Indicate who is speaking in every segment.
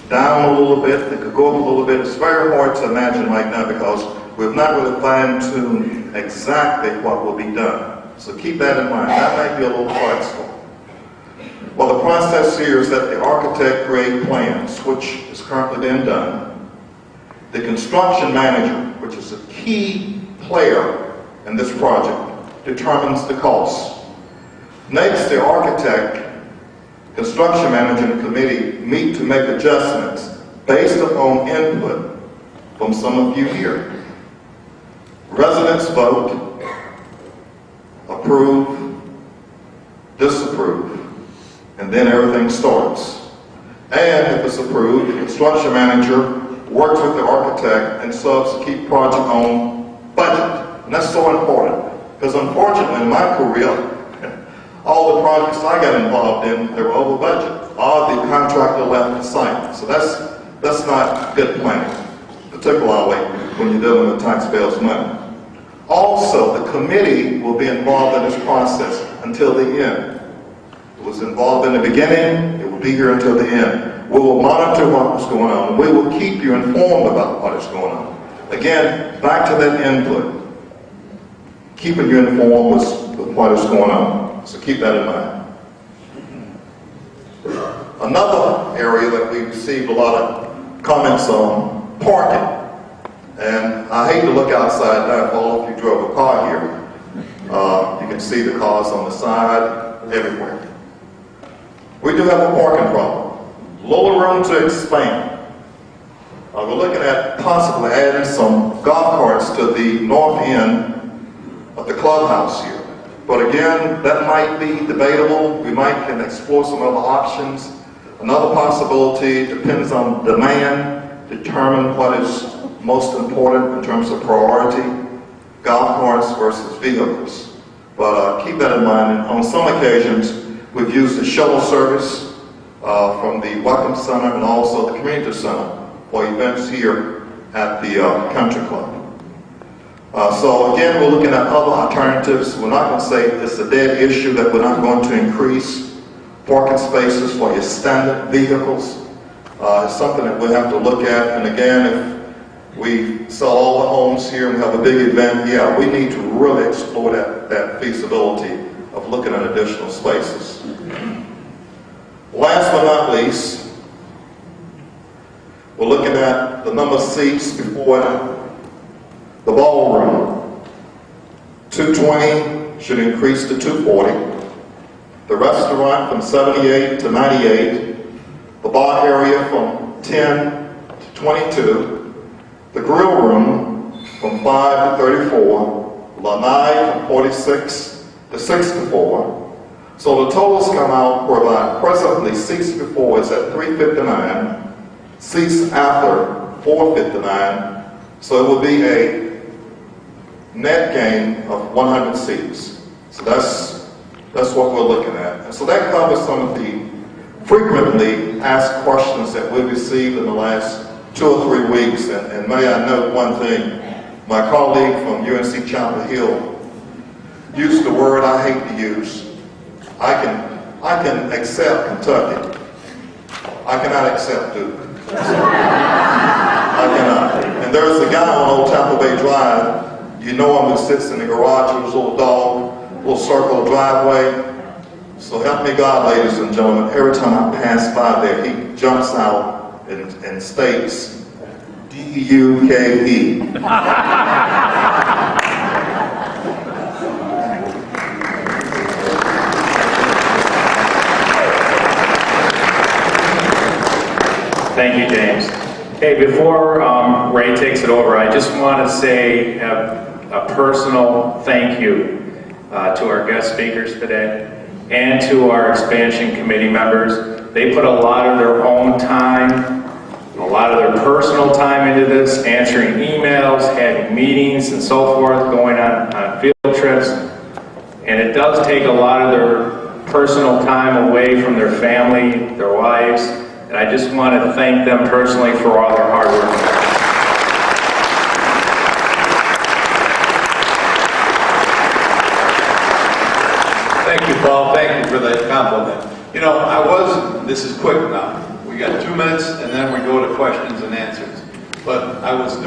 Speaker 1: down a little bit, it could go up a little bit. It's very hard to imagine right now because we've not really fine-tuned exactly what will be done. So keep that in mind. That might be a little flexible. Well, the process here is that the architect create plans, which is currently being done. The construction manager, which is a key player in this project, determines the cost. Next, the architect, construction manager, and committee meet to make adjustments based upon input from some of you here. Residents vote, approve, disapprove, and then everything starts. And if it's approved, the construction manager works with the architect and subs to keep project on budget. And that's so important, because unfortunately in my career, all the projects I got involved in, they were over budget. All the contractor left the site. So that's not good planning, particularly when you're dealing with taxpayers' money. Also, the committee will be involved in this process until the end. It was involved in the beginning, it will be here until the end. We will monitor what's going on. We will keep you informed about what is going on. Again, back to that input. Keeping you informed with what is going on. So keep that in mind. Another area that we received a lot of comments on, parking. And I hate to look outside now if all of you drove a car here. You can see the cars on the side, everywhere. We do have a parking problem. Little room to expand. We're looking at possibly adding some golf carts to the north end of the clubhouse here. But again, that might be debatable. We might can explore some other options. Another possibility depends on demand, determine what is most important in terms of priority, golf carts versus vehicles. But keep that in mind. And on some occasions, we've used the shuttle service from the Welcome Center and also the Community Center for events here at the Country Club. So again, we're looking at other alternatives. We're not going to say it's a dead issue that we're not going to increase parking spaces for your standard vehicles. It's something that we'll have to look at. And again, if we sell all the homes here and we have a big event, yeah, we need to really explore that feasibility of looking at additional spaces. Last but not least, we're looking at the number of seats before the ballroom. 220 should increase to 240. The restaurant from 78 to 98. The bar area from 10 to 22. The grill room from 5 to 34. Lanai from 46 to 64. So the totals come out whereby presently seats before is at 359, seats after 459. So it will be a net gain of 100 seats. So that's what we're looking at. And so that covers some of the frequently asked questions that we've received in the last 2 or 3 weeks. And may I note one thing, my colleague from UNC Chapel Hill used the word I hate to use. I can accept Kentucky. I cannot accept Duke. I cannot. And there's a guy on Old Chapel Bay Drive, you know him, who sits in the garage with his little dog, little circle driveway. So help me God, ladies and gentlemen, every time I pass by there, he jumps out and states, D-U-K-E.
Speaker 2: Thank you, James. Hey, before Ray takes it over, I just want to say a personal thank you to our guest speakers today and to our expansion committee members. They put a lot of their own time, a lot of their personal time into this, answering emails, having meetings and so forth, going on field trips. And it does take a lot of their personal time away from their family, their wives. And I just want to thank them personally for all their hard work.
Speaker 3: Thank you, Paul. Thank you for that compliment. You know, this is quick now. We got 2 minutes, and then we go to questions and answers. But I was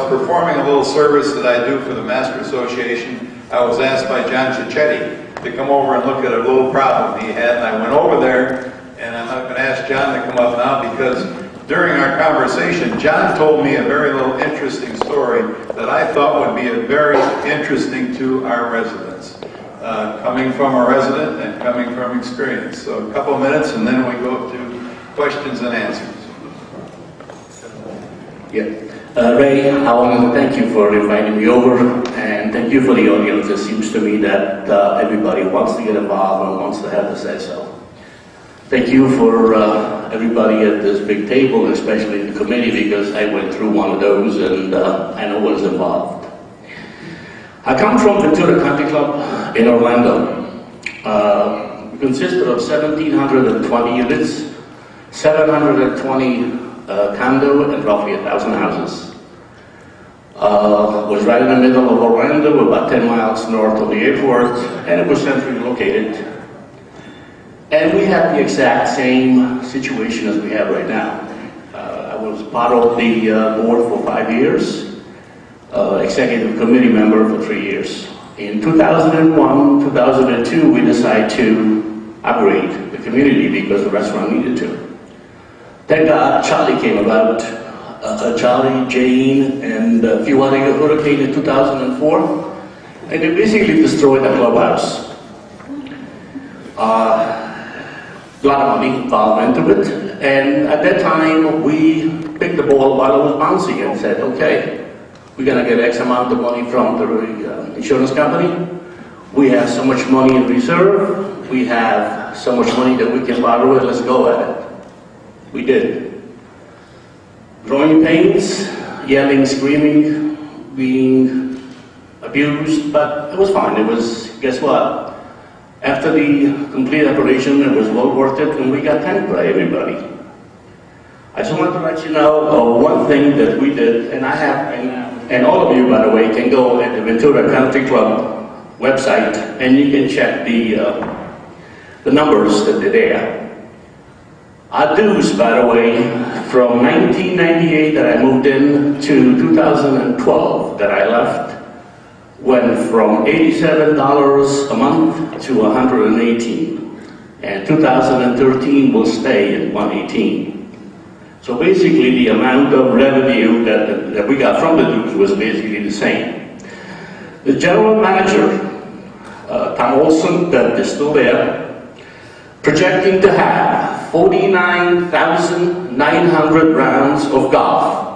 Speaker 3: performing a little service that I do for the Master Association. I was asked by John Cicchetti to come over and look at a little problem he had, and I went over there, and I'm not going to ask John to come up now because during our conversation, John told me a very little interesting story that I thought would be very interesting to our residents, coming from a resident and coming from experience. So a couple of minutes, and then we go to questions and answers.
Speaker 4: Yeah. Ray, I want to thank you for inviting me over, and thank you for the audience. It seems to me that everybody wants to get involved and wants to have to say so. Thank you for everybody at this big table, especially the committee, because I went through one of those and I know what's involved. I come from Ventura Country Club in Orlando. We consisted of 1,720 units, 720 condo, and roughly 1,000 houses. Was right in the middle of Orlando, about 10 miles north of the airport, and it was centrally located. And we had the exact same situation as we have right now. I was part of the board for 5 years, executive committee member for 3 years. In 2001, 2002, we decided to upgrade the community because the restaurant needed to. Thank God Charlie came about, Charlie, Jane, and a few other hurricanes in 2004, and it basically destroyed the clubhouse. A lot of money involved into it, and at that time we picked the ball while it was bouncing and said, okay, we're going to get X amount of money from the insurance company. We have so much money in reserve. We have so much money that we can borrow it. Let's go at it. We did. Growing pains, yelling, screaming, being abused, but it was fine. It was, guess what? After the complete operation, it was well worth it, and we got thanked by everybody. I just wanted to let you know one thing that we did, and I have, and all of you, by the way, can go at the Ventura Country Club website, and you can check the numbers that are there. Our dues, by the way, from 1998 that I moved in to 2012 that I left, went from $87 a month to $118. And 2013 will stay at $118. So basically the amount of revenue that we got from the dues was basically the same. The general manager, Tom Olson, that is still there, projecting to have 49,900 rounds of golf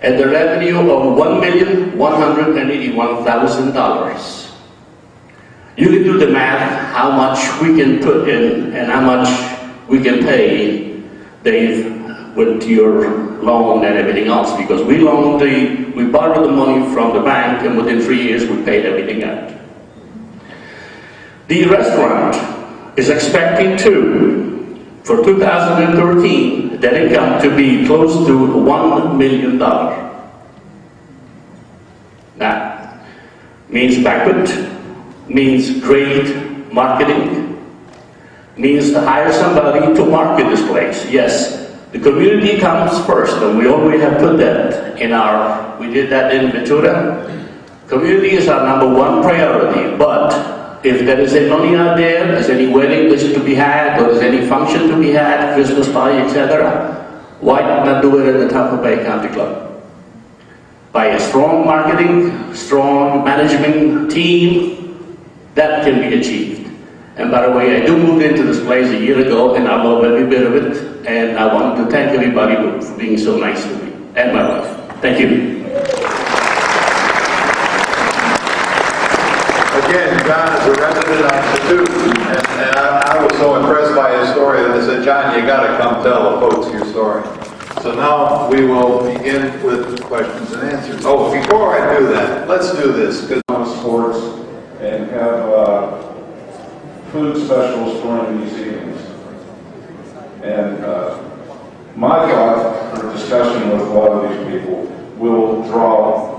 Speaker 4: at the revenue of $1,181,000. You can do the math, how much we can put in and how much we can pay, Dave, with your loan and everything else, because we borrowed the money from the bank, and within 3 years we paid everything out. The restaurant is expecting for 2013, that income to be close to $1 million. That means banquet, means great marketing, means to hire somebody to market this place. Yes, the community comes first, and we always have put that we did that in Ventura. Community is our #1 priority, but if there is any money out there, there's any wedding that's to be had, or there's any function to be had, Christmas party, etc., why not do it at the Tampa Bay Country Club? By a strong marketing, strong management team, that can be achieved. And by the way, I moved into this place a year ago, and I love every bit of it, and I wanted to thank everybody for being so nice to me, and my wife. Thank you.
Speaker 3: Again, John is a resident of Purdue, and I was so impressed by his story that I said, John, you got to come tell the folks your story. So now we will begin with questions and answers. Oh, before I do that, let's do this.
Speaker 5: Sports and have food specials during these evenings. And my thought for discussion with a lot of these people will draw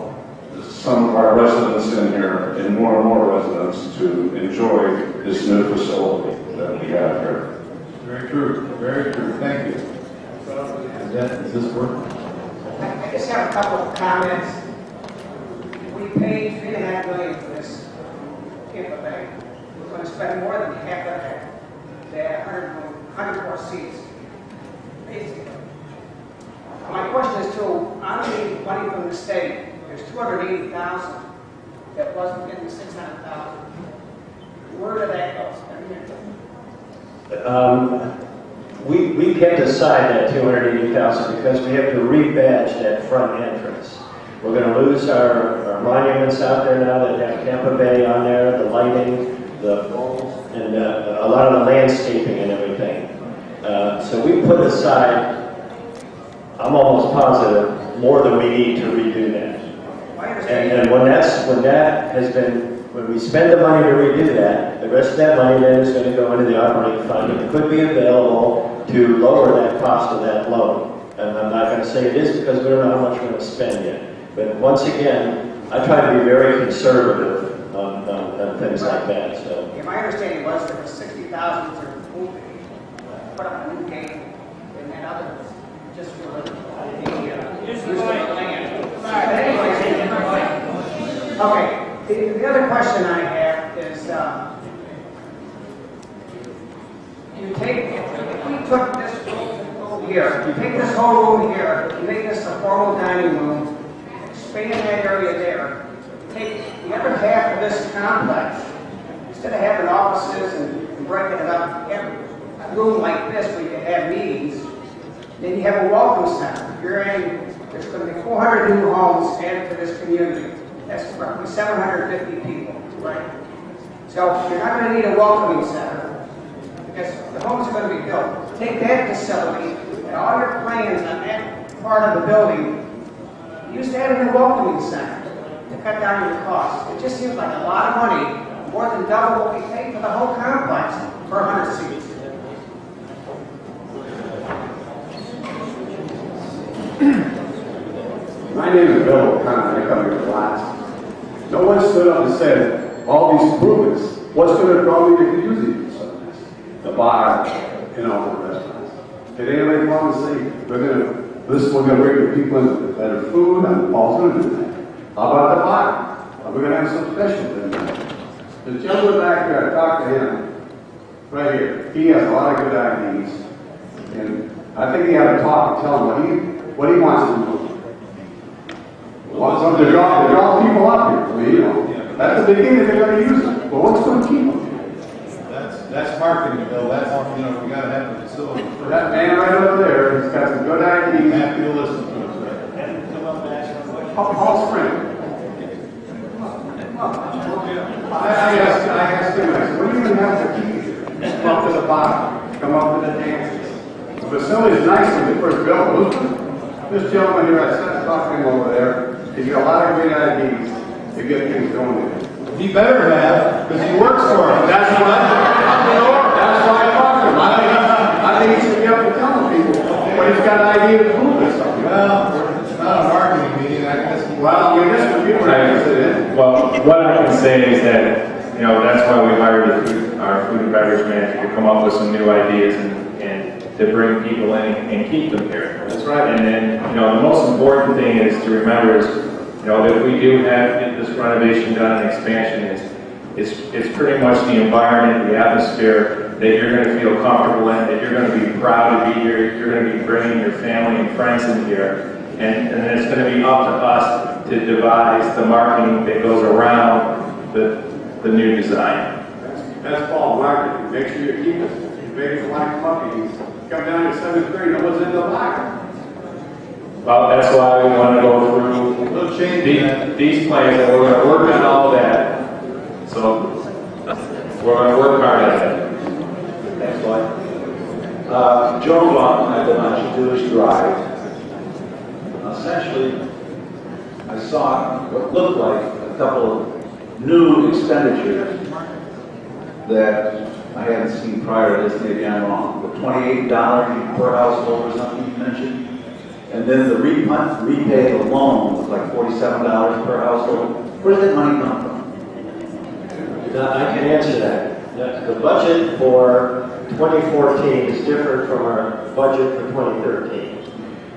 Speaker 5: some of our residents in here and more residents to enjoy this new facility that we have here.
Speaker 3: Very true, thank you.
Speaker 6: Is this working?
Speaker 7: I just have a couple of comments. We paid $3.5 million for this Tampa Bay. We're going to spend more than half of that. They had 100 more seats, basically. My question is too, I'm getting money from the state. There's $280,000 that wasn't getting $600,000. Where did that go?
Speaker 6: We kept aside that $280,000 because we have to rebadge that front entrance. We're going to lose our monuments out there now that have Tampa Bay on there, the lighting, the poles, and a lot of the landscaping and everything. So we put aside, I'm almost positive, more than we need to redo that. And when we spend the money to redo that, the rest of that money then is going to go into the operating fund. It could be available to lower that cost of that loan. And I'm not going to say it is because we don't know how much we're going to spend yet. But once again, I try to be very conservative on things like that. So.
Speaker 7: Yeah, my understanding was there was $60,000 for put up a new gate, and then other was just for the use of the land. But anyways, okay. The other question I have is, if we took this room here, you take this whole room here, you make this a formal dining room, expand that area there, take the other half of this complex, instead of having offices and breaking it up, have a room like this where you can have meetings, then you have a welcome center. There's going to be 400 new homes added to this community. That's roughly 750 people, right? So you're not going to need a welcoming center because the homes are going to be built. Take that facility and all your plans on that part of the building, use that in a welcoming center to cut down your costs. It just seems like a lot of money, more than double what we paid for the whole complex for 100 seats.
Speaker 8: My name is Bill O'Connor. I come here last. No one stood up and said, all these improvements, what's going to draw me to use these facilities? The bar, the restaurants. Did anybody come and say, we're going to bring the people in with better food and Paul's going to do that? How about the bar? Are we going to have some special things? The gentleman back there, I talked to him right here. He has a lot of good ideas. And I think he had to talk and tell him what he wants to do. To draw people up here. That's the beginning they're going to use it. But what's going to keep them?
Speaker 9: That's marketing, Bill. That's, we got to have the facility first.
Speaker 8: That man right over there, he's got some good ideas.
Speaker 9: You have to listen to us, right?
Speaker 8: Paul Spring. I asked him, I said, what do you even have to keep here? Come up to the bottom. Come up to the dances. The facility's nice when they first built it. This gentleman here, I sat talking over there. He's got a lot of great ideas to get things going there.
Speaker 9: He better have, because he works for him.
Speaker 8: That's why I talked to him. I think he should be able to tell people when he's got an idea to prove it something.
Speaker 9: Well, it's not a marketing meeting, I guess.
Speaker 8: Well, I guess the people are interested in.
Speaker 2: Well, what I can say is that, that's why we hired our food and beverage manager to come up with some new ideas and to bring people in and keep them here.
Speaker 8: That's right.
Speaker 2: And then, the most important thing is to remember is, that we do have this renovation done and expansion it's pretty much the environment, the atmosphere that you're going to feel comfortable in, that you're going to be proud to be here, you're going to be bringing your family and friends in here. And then it's going to be up to us to devise the marketing that goes around the new design.
Speaker 8: That's Paul marketing. Make sure you keep it. You make it like puppies. Come down to 7th grade, no one's in the block.
Speaker 2: Well, that's why we want to go through these plans, and we're going to work on all that. So we're going to work hard at it.
Speaker 6: Next slide. Joe Blum, I live on Jewish Drive. Essentially, I saw what looked like a couple of new expenditures that I hadn't seen prior to this. Maybe I'm wrong. The $28 per household or something you mentioned. And then the repay the loan was like $47 per household. Where did that money come from? I can answer that. The budget for 2014 is different from our budget for 2013.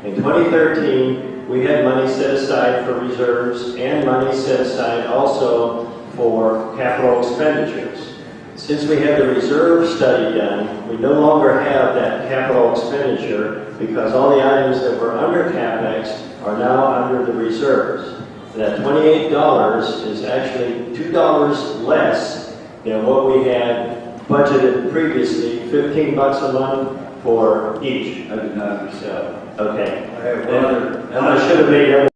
Speaker 6: In 2013, we had money set aside for reserves and money set aside also for capital expenditures. Since we had the reserve study done, we no longer have that capital expenditure because all the items that were under CapEx are now under the reserves. That $28 is actually $2 less than what we had budgeted previously, $15 a month for each.
Speaker 8: I did not understand.
Speaker 6: Okay.
Speaker 8: I have one other.
Speaker 6: And I should have made every